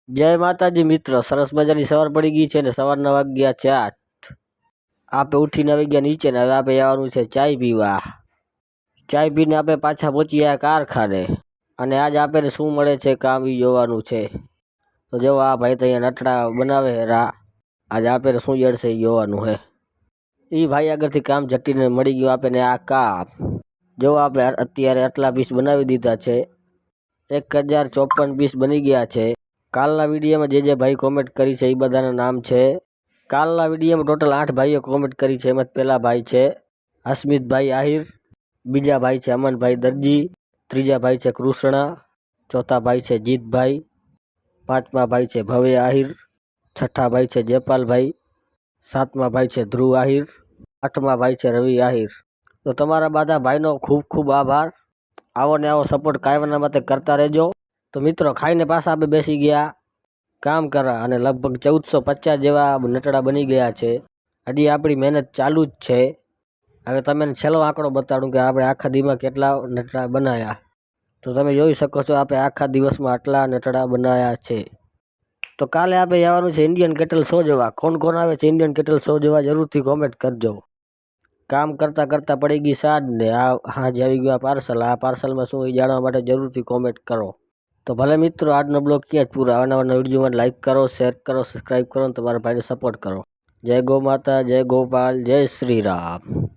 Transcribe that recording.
જય માતાજી મિત્રો, સરસ મજાની સવાર પડી ગઈ છે ને સવારના વાગ્યા છે 8। આપે ઉઠીને આવી ગયા નીચે ને હવે આપણે જવાનું છે ચાય પીવા। ચાય પીને આપણે પાછા પહોંચી ગયા કારખાને અને આજ આપણે શું મળે છે કામ એ જોવાનું છે। તો જો આ ભાઈ તો અહીંયા નટડા બનાવે રા, આજ આપણે શું જડશે એ જોવાનું છે। એ ભાઈ આગળથી કામ ઝટીને મળી ગયું આપણને આ કામ। જો આપણે અત્યારે આટલા પીસ બનાવી દીધા છે, 1054 પીસ બની ગયા છે। કાલના વિડીયોમાં જે ભાઈ કોમેન્ટ કરી છે એ બધાના નામ છે। કાલના વિડીયોમાં ટોટલ 8 ભાઈઓ કોમેન્ટ કરી છે, એમાં પહેલા ભાઈ છે હસમિતભાઈ આહિર, બીજા ભાઈ છે અમનભાઈ દરજી, ત્રીજા ભાઈ છે કૃષ્ણા, ચોથા ભાઈ છે જીતભાઈ, પાંચમા ભાઈ છે ભવ્ય આહિર, છઠ્ઠા ભાઈ છે જયપાલભાઈ, સાતમા ભાઈ છે ધ્રુવ આહિર, આઠમા ભાઈ છે રવિ આહિર। તો તમારા બધા ભાઈનો ખૂબ ખૂબ આભાર। આવો ને આવો સપોર્ટ કાયમના માટે કરતા રહેજો। તો મિત્રો ખાઈને પાછા આપણે બેસી ગયા કામ કરવા અને લગભગ 1450 જેવા નટડા બની ગયા છે। હજી આપણી મહેનત ચાલુ જ છે। હવે તમને છેલ્લો આંકડો બતાડું કે આપણે આખા દીમાં કેટલા નટડા બનાવ્યા। તો તમે જોઈ શકો છો આપણે આખા દિવસમાં આટલા નટડા બનાવ્યા છે। તો કાલે આપણે જવાનું છે ઇન્ડિયન કેટલ શો જોવા। કોણ કોણ આવે છે ઇન્ડિયન કેટલ શો જોવા જરૂરથી કોમેન્ટ કરજો। કામ કરતાં કરતાં પડી ગઈ સાંજ ને હાજે આવી ગયું પાર્સલ। આ પાર્સલમાં શું એ જાણવા માટે જરૂરથી કોમેન્ટ કરો। તો ભલે મિત્રો આજનો બ્લોગ ક્યાં જ પૂરો। આવનારા વિડીયોમાં લાઇક કરો, શેર કરો, સબસ્ક્રાઈબ કરો અને તમારા ભાઈને સપોર્ટ કરો। જય ગૌ માતા, જય ગોપાલ, જય શ્રી રામ।